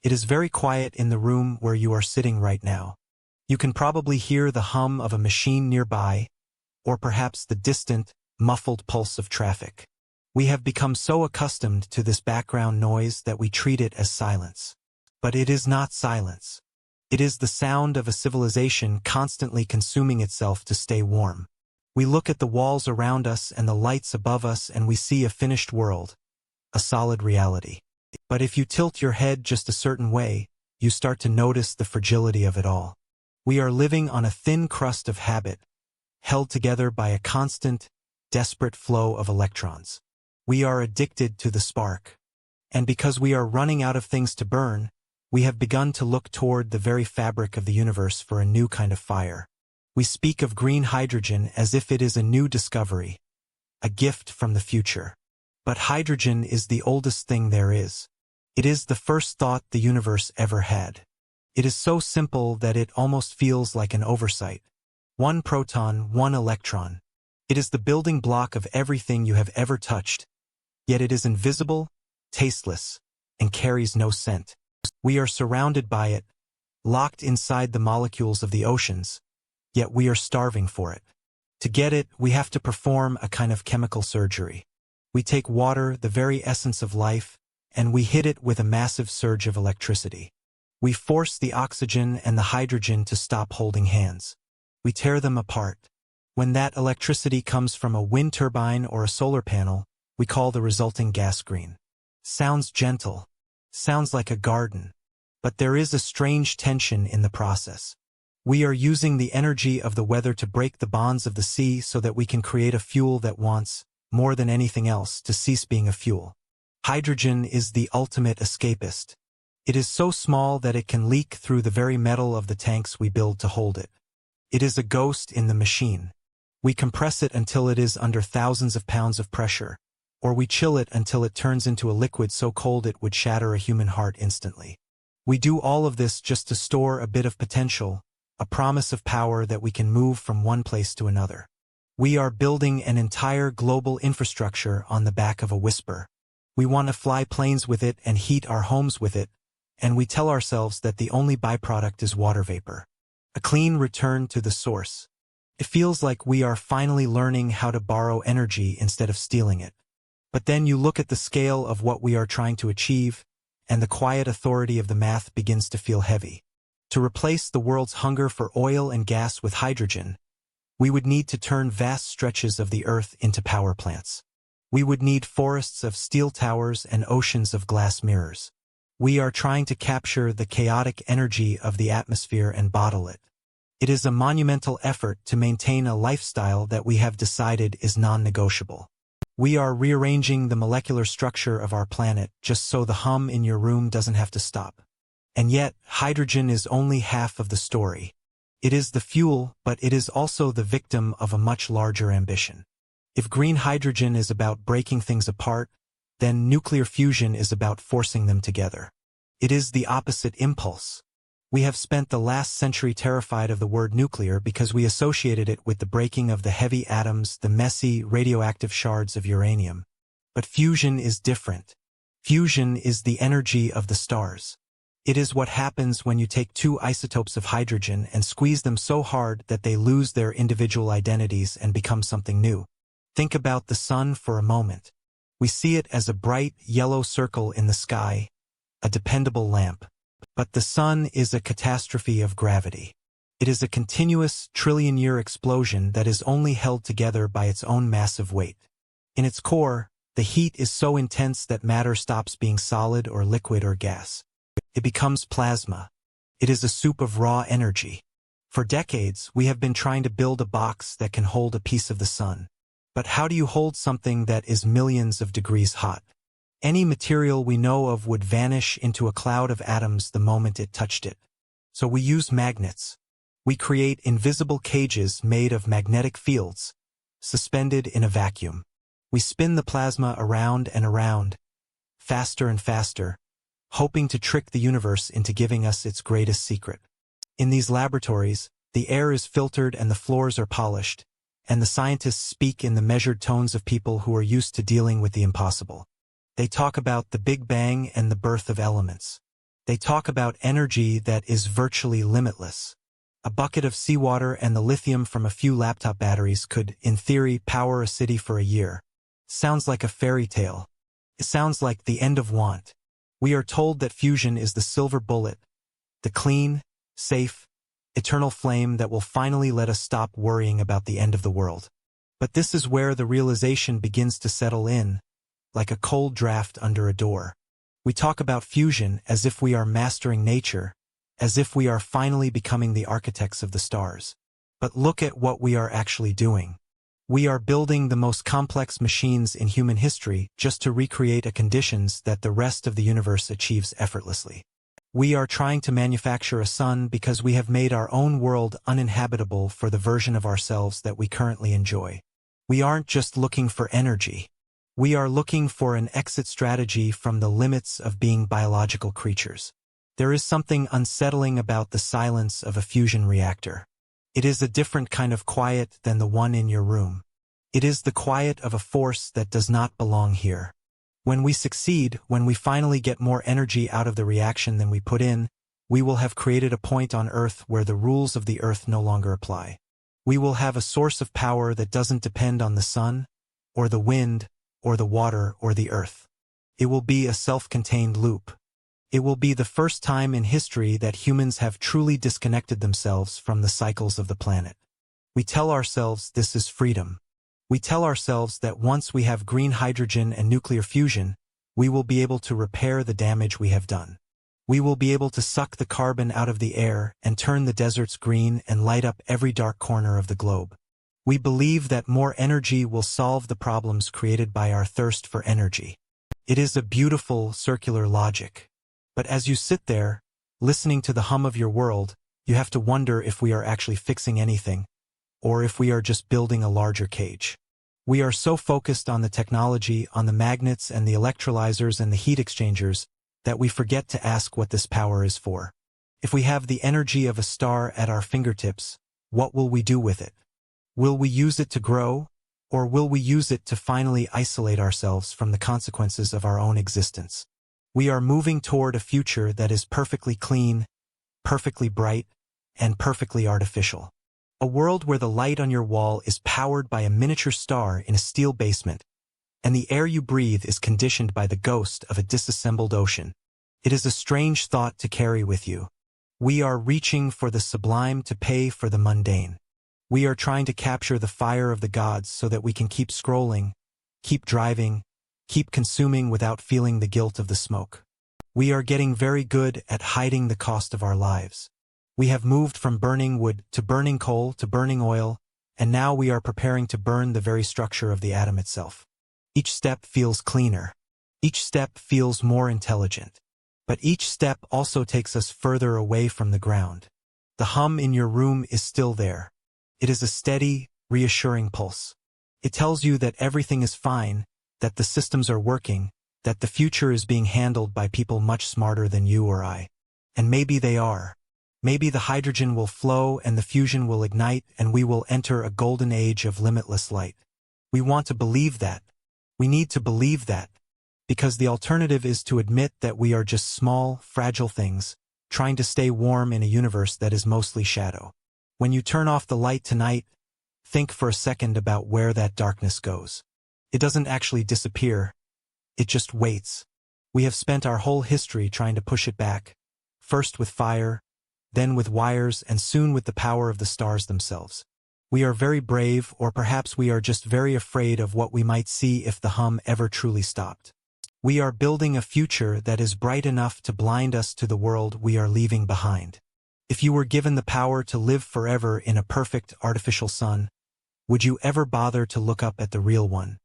It is very quiet in the room where you are sitting right now. You can probably hear the hum of a machine nearby, or perhaps the distant, muffled pulse of traffic. We have become so accustomed to this background noise that we treat it as silence. But it is not silence. It is the sound of a civilization constantly consuming itself to stay warm. We look at the walls around us and the lights above us and we see a finished world, a solid reality. But if you tilt your head just a certain way, you start to notice the fragility of it all. We are living on a thin crust of habit, held together by a constant, desperate flow of electrons. We are addicted to the spark. And because we are running out of things to burn, we have begun to look toward the very fabric of the universe for a new kind of fire. We speak of green hydrogen as if it is a new discovery, a gift from the future. But hydrogen is the oldest thing there is. It is the first thought the universe ever had. It is so simple that it almost feels like an oversight. One proton, one electron. It is the building block of everything you have ever touched. Yet it is invisible, tasteless, and carries no scent. We are surrounded by it, locked inside the molecules of the oceans, yet we are starving for it. To get it, we have to perform a kind of chemical surgery. We take water, the very essence of life, and we hit it with a massive surge of electricity. We force the oxygen and the hydrogen to stop holding hands. We tear them apart. When that electricity comes from a wind turbine or a solar panel, we call the resulting gas green. Sounds gentle. Sounds like a garden. But there is a strange tension in the process. We are using the energy of the weather to break the bonds of the sea so that we can create a fuel that wants, more than anything else, to cease being a fuel. Hydrogen is the ultimate escapist. It is so small that it can leak through the very metal of the tanks we build to hold it. It is a ghost in the machine. We compress it until it is under thousands of pounds of pressure, or we chill it until it turns into a liquid so cold it would shatter a human heart instantly. We do all of this just to store a bit of potential, a promise of power that we can move from one place to another. We are building an entire global infrastructure on the back of a whisper. We want to fly planes with it and heat our homes with it, and we tell ourselves that the only byproduct is water vapor. A clean return to the source. It feels like we are finally learning how to borrow energy instead of stealing it. But then you look at the scale of what we are trying to achieve, and the quiet authority of the math begins to feel heavy. To replace the world's hunger for oil and gas with hydrogen, we would need to turn vast stretches of the earth into power plants. We would need forests of steel towers and oceans of glass mirrors. We are trying to capture the chaotic energy of the atmosphere and bottle it. It is a monumental effort to maintain a lifestyle that we have decided is non-negotiable. We are rearranging the molecular structure of our planet just so the hum in your room doesn't have to stop. And yet, hydrogen is only half of the story. It is the fuel, but it is also the victim of a much larger ambition. If green hydrogen is about breaking things apart, then nuclear fusion is about forcing them together. It is the opposite impulse. We have spent the last century terrified of the word nuclear because we associated it with the breaking of the heavy atoms, the messy, radioactive shards of uranium. But fusion is different. Fusion is the energy of the stars. It is what happens when you take two isotopes of hydrogen and squeeze them so hard that they lose their individual identities and become something new. Think about the sun for a moment. We see it as a bright, yellow circle in the sky, a dependable lamp. But the sun is a catastrophe of gravity. It is a continuous, trillion-year explosion that is only held together by its own massive weight. In its core, the heat is so intense that matter stops being solid or liquid or gas. It becomes plasma. It is a soup of raw energy. For decades, we have been trying to build a box that can hold a piece of the sun. But how do you hold something that is millions of degrees hot? Any material we know of would vanish into a cloud of atoms the moment it touched it. So we use magnets. We create invisible cages made of magnetic fields, suspended in a vacuum. We spin the plasma around and around, faster and faster, hoping to trick the universe into giving us its greatest secret. In these laboratories, the air is filtered and the floors are polished, and the scientists speak in the measured tones of people who are used to dealing with the impossible. They talk about the Big Bang and the birth of elements. They talk about energy that is virtually limitless. A bucket of seawater and the lithium from a few laptop batteries could, in theory, power a city for a year. Sounds like a fairy tale. It sounds like the end of want. We are told that fusion is the silver bullet, the clean, safe, eternal flame that will finally let us stop worrying about the end of the world. But this is where the realization begins to settle in, like a cold draft under a door. We talk about fusion as if we are mastering nature, as if we are finally becoming the architects of the stars. But look at what we are actually doing. We are building the most complex machines in human history just to recreate a conditions that the rest of the universe achieves effortlessly. We are trying to manufacture a sun because we have made our own world uninhabitable for the version of ourselves that we currently enjoy. We aren't just looking for energy. We are looking for an exit strategy from the limits of being biological creatures. There is something unsettling about the silence of a fusion reactor. It is a different kind of quiet than the one in your room. It is the quiet of a force that does not belong here. When we succeed, when we finally get more energy out of the reaction than we put in, we will have created a point on Earth where the rules of the Earth no longer apply. We will have a source of power that doesn't depend on the sun, or the wind, or the water, or the earth. It will be a self-contained loop. It will be the first time in history that humans have truly disconnected themselves from the cycles of the planet. We tell ourselves this is freedom. We tell ourselves that once we have green hydrogen and nuclear fusion, we will be able to repair the damage we have done. We will be able to suck the carbon out of the air and turn the deserts green and light up every dark corner of the globe. We believe that more energy will solve the problems created by our thirst for energy. It is a beautiful circular logic. But as you sit there, listening to the hum of your world, you have to wonder if we are actually fixing anything, or if we are just building a larger cage. We are so focused on the technology, on the magnets and the electrolyzers and the heat exchangers, that we forget to ask what this power is for. If we have the energy of a star at our fingertips, what will we do with it? Will we use it to grow, or will we use it to finally isolate ourselves from the consequences of our own existence? We are moving toward a future that is perfectly clean, perfectly bright, and perfectly artificial. A world where the light on your wall is powered by a miniature star in a steel basement, and the air you breathe is conditioned by the ghost of a disassembled ocean. It is a strange thought to carry with you. We are reaching for the sublime to pay for the mundane. We are trying to capture the fire of the gods so that we can keep scrolling, keep driving, keep consuming without feeling the guilt of the smoke. We are getting very good at hiding the cost of our lives. We have moved from burning wood to burning coal to burning oil, and now we are preparing to burn the very structure of the atom itself. Each step feels cleaner. Each step feels more intelligent. But each step also takes us further away from the ground. The hum in your room is still there. It is a steady, reassuring pulse. It tells you that everything is fine, that the systems are working, that the future is being handled by people much smarter than you or I. And maybe they are. Maybe the hydrogen will flow and the fusion will ignite and we will enter a golden age of limitless light. We want to believe that. We need to believe that. Because the alternative is to admit that we are just small, fragile things, trying to stay warm in a universe that is mostly shadow. When you turn off the light tonight, think for a second about where that darkness goes. It doesn't actually disappear. It just waits. We have spent our whole history trying to push it back, first with fire, then with wires, and soon with the power of the stars themselves. We are very brave, or perhaps we are just very afraid of what we might see if the hum ever truly stopped. We are building a future that is bright enough to blind us to the world we are leaving behind. If you were given the power to live forever in a perfect artificial sun, would you ever bother to look up at the real one?